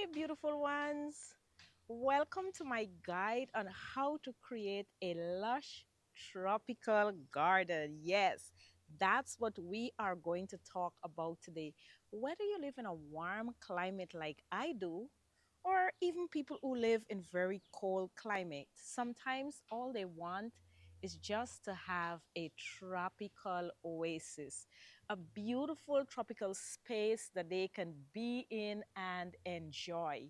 Hey, beautiful ones. Welcome to my guide on how to create a lush tropical garden. Yes, that's what we are going to talk about today. Whether you live in a warm climate like I do, or even people who live in very cold climate, sometimes all they want is just to have a tropical oasis, a beautiful tropical space that they can be in and enjoy.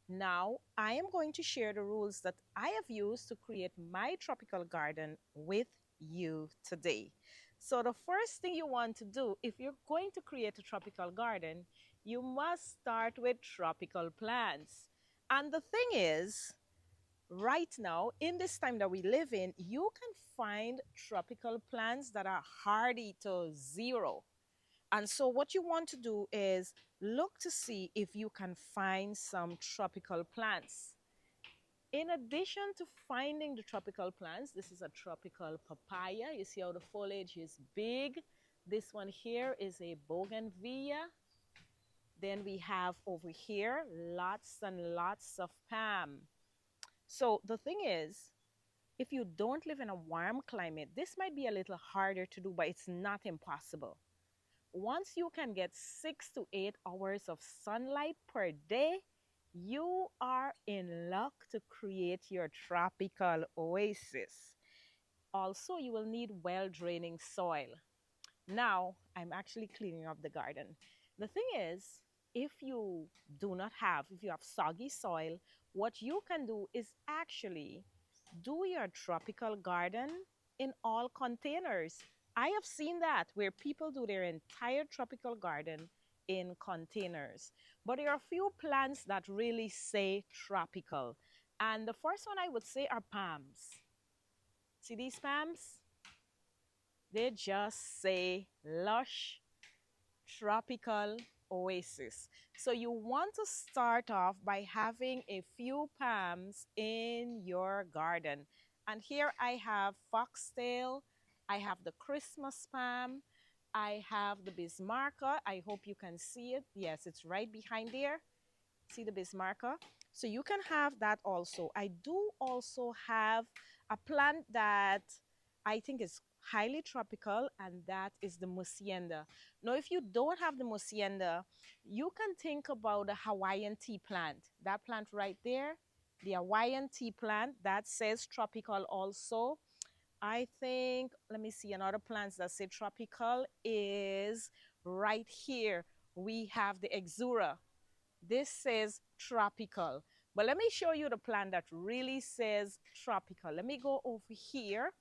Now, I am going to share the rules that I have used to create my tropical garden with you today. So, the first thing you want to do if you're going to create a tropical garden, you must start with tropical plants. And the thing is, right now, in this time that we live in, you can find tropical plants that are hardy to zero. And so, what you want to do is look to see if you can find some tropical plants. In addition to finding the tropical plants, this is a tropical papaya. You see how the foliage is big. This one here is a bougainvillea. Then we have over here lots and lots of palm. So the thing is, if you don't live in a warm climate, this might be a little harder to do, but it's not impossible. Once you can get 6 to 8 hours of sunlight per day, you are in luck to create your tropical oasis. Also, you will need well draining soil. Now, I'm actually cleaning up the garden. The thing is, if you have soggy soil, what you can do is actually do your tropical garden in all containers. I have seen that where people do their entire tropical garden in containers. But there are a few plants that really say tropical. And the first one I would say are palms. See these palms? They just say lush tropical oasis. So you want to start off by having a few palms in your garden. And here I have foxtail, I have the Christmas palm, I have the bismarcka. I hope you can see it. Yes, it's right behind there. See the bismarcka? So you can have that also. I do also have a plant that I think is highly tropical, and that is the Musienda. Now, if you don't have the Musienda, you can think about the Hawaiian tea plant. That plant right there, the Hawaiian tea plant, that says tropical also. I think, let me see, another plants that say tropical is right here. We have the Exura. This says tropical. But let me show you the plant that really says tropical. Let me go over here.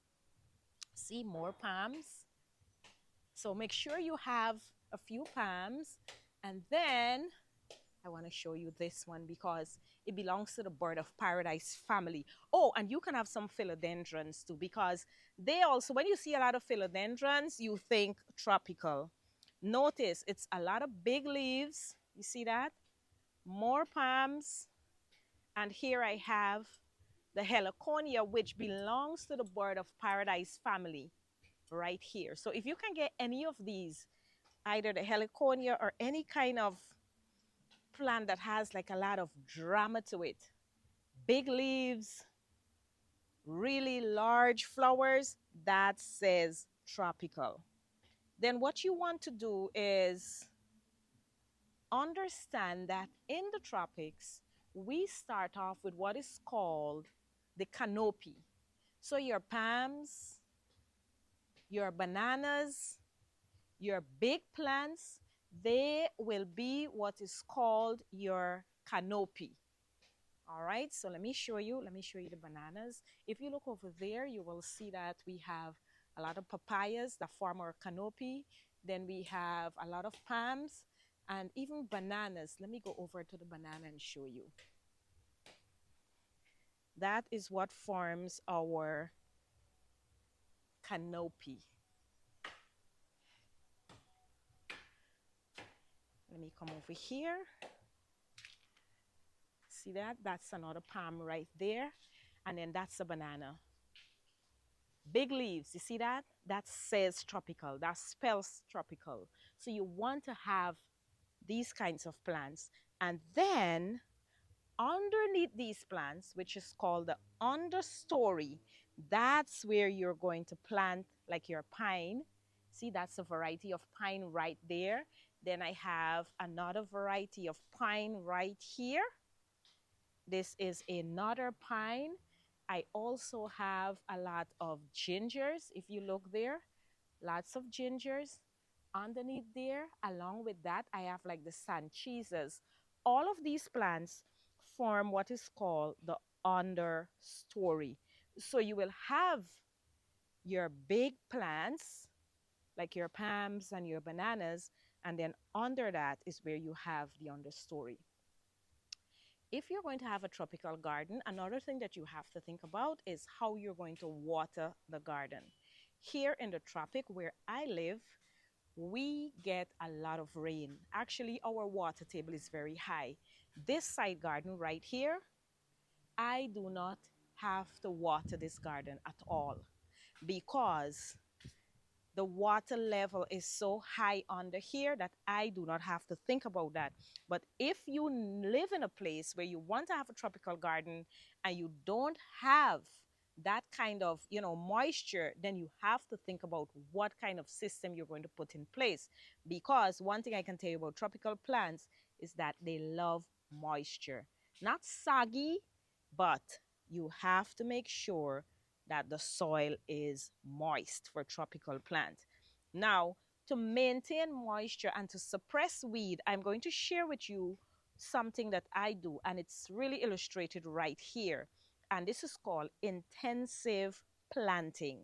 See more palms. So make sure you have a few palms. And then I want to show you this one because it belongs to the bird of paradise family. Oh, and you can have some philodendrons too because they also, when you see a lot of philodendrons, you think tropical. Notice it's a lot of big leaves. You see that? More palms. And here I have the heliconia, which belongs to the bird of paradise family right here. So if you can get any of these, either the heliconia or any kind of plant that has like a lot of drama to it, big leaves, really large flowers, that says tropical. Then what you want to do is understand that in the tropics, we start off with what is called the canopy. So your palms, your bananas, your big plants, they will be what is called your canopy. All right, so let me show you. Let me show you the bananas. If you look over there, you will see that we have a lot of papayas that form our canopy. Then we have a lot of palms and even bananas. Let me go over to the banana and show you. That is what forms our canopy. Let me come over here. See that? That's another palm right there. And then that's a banana. Big leaves, you see that? That says tropical. That spells tropical. So you want to have these kinds of plants. And then Underneath these plants, which is called the understory, that's where you're going to plant like your pine. See, that's a variety of pine right there. Then I have another variety of pine right here. This is another pine. I also have a lot of gingers. If you look there, lots of gingers underneath there. Along with that, I have like the sanchezas. All of these plants form what is called the understory. So you will have your big plants, like your palms and your bananas, and then under that is where you have the understory. If you're going to have a tropical garden, another thing that you have to think about is how you're going to water the garden. Here in the tropic where I live, we get a lot of rain. Actually, our water table is very high. This side garden right here, I do not have to water this garden at all because the water level is so high under here that I do not have to think about that. But if you live in a place where you want to have a tropical garden and you don't have that kind of, moisture, then you have to think about what kind of system you're going to put in place. Because one thing I can tell you about tropical plants is that they love moisture. Not soggy, but you have to make sure that the soil is moist for tropical plants. Now, to maintain moisture and to suppress weed, I'm going to share with you something that I do, and it's really illustrated right here. And this is called intensive planting.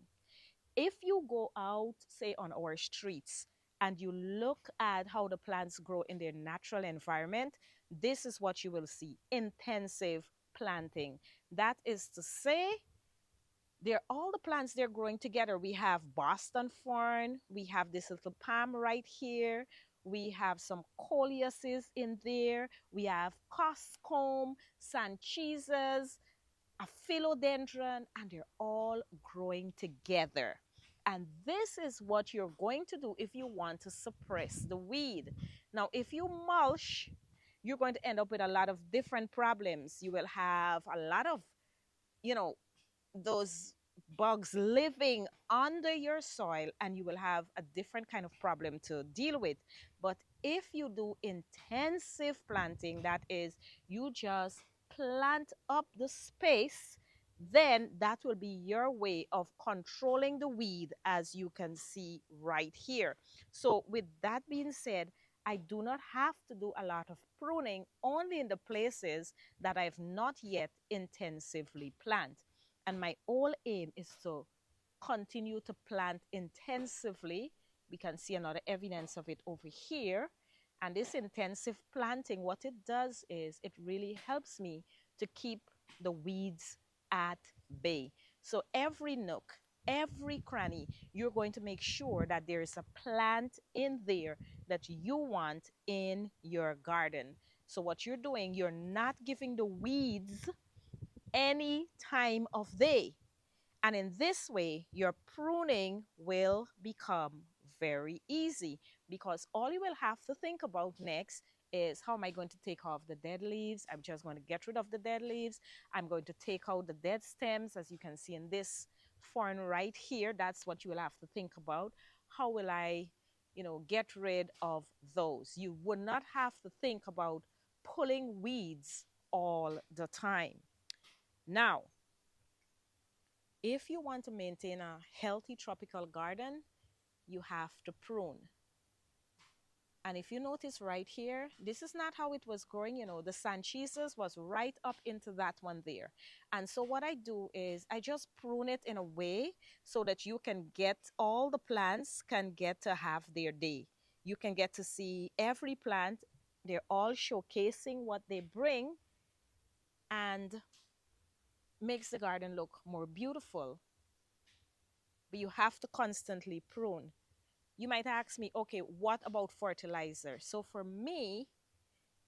If you go out, say, on our streets, and you look at how the plants grow in their natural environment, this is what you will see: intensive planting. That is to say, they're all the plants they're growing together. We have Boston fern, we have this little palm right here, we have some coleuses in there, we have coscomb, sanchezas, a philodendron, and they're all growing together. And this is what you're going to do if you want to suppress the weed. Now, if you mulch, you're going to end up with a lot of different problems. You will have a lot of, you know, those bugs living under your soil, and you will have a different kind of problem to deal with. But if you do intensive planting, that is, you just plant up the space, then that will be your way of controlling the weed, as you can see right here. So with that being said, I do not have to do a lot of pruning, only in the places that I've not yet intensively planted. And my whole aim is to continue to plant intensively. We can see another evidence of it over here. And this intensive planting, what it does is it really helps me to keep the weeds at bay. So every nook, every cranny, you're going to make sure that there is a plant in there that you want in your garden. So what you're doing, you're not giving the weeds any time of day. And in this way, your pruning will become very easy, because all you will have to think about next is, how am I going to take off the dead leaves? I'm just going to get rid of the dead leaves. I'm going to take out the dead stems, as you can see in this fern right here. That's what you will have to think about. How will I, get rid of those? You would not have to think about pulling weeds all the time. Now, if you want to maintain a healthy tropical garden, you have to prune. And if you notice right here, this is not how it was growing. The Sanchezas was right up into that one there. And so what I do is I just prune it in a way so that you can get, all the plants can get to have their day. You can get to see every plant. They're all showcasing what they bring, and makes the garden look more beautiful. But you have to constantly prune. You might ask me, okay, what about fertilizer? So for me,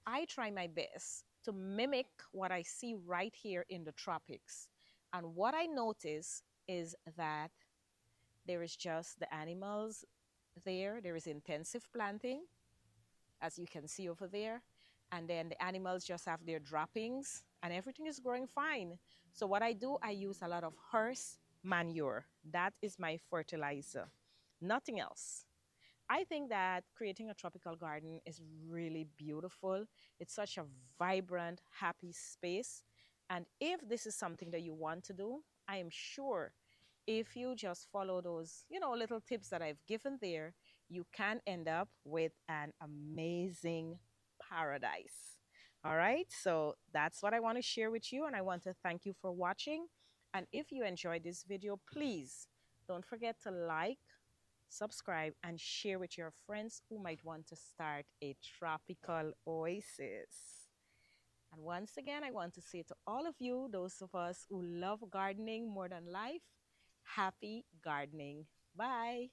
I try my best to mimic what I see right here in the tropics. And what I notice is that there is just the animals there. There is intensive planting, as you can see over there. and then the animals just have their droppings and everything is growing fine. So what I do, I use a lot of horse manure. That is my fertilizer, nothing else. I think that creating a tropical garden is really beautiful. It's such a vibrant, happy space. And if this is something that you want to do, I am sure if you just follow those, little tips that I've given there, you can end up with an amazing paradise. All right, so that's what I want to share with you, and I want to thank you for watching. And if you enjoyed this video, please don't forget to like, subscribe, and share with your friends who might want to start a tropical oasis. And once again, I want to say to all of you, those of us who love gardening more than life, happy gardening. Bye.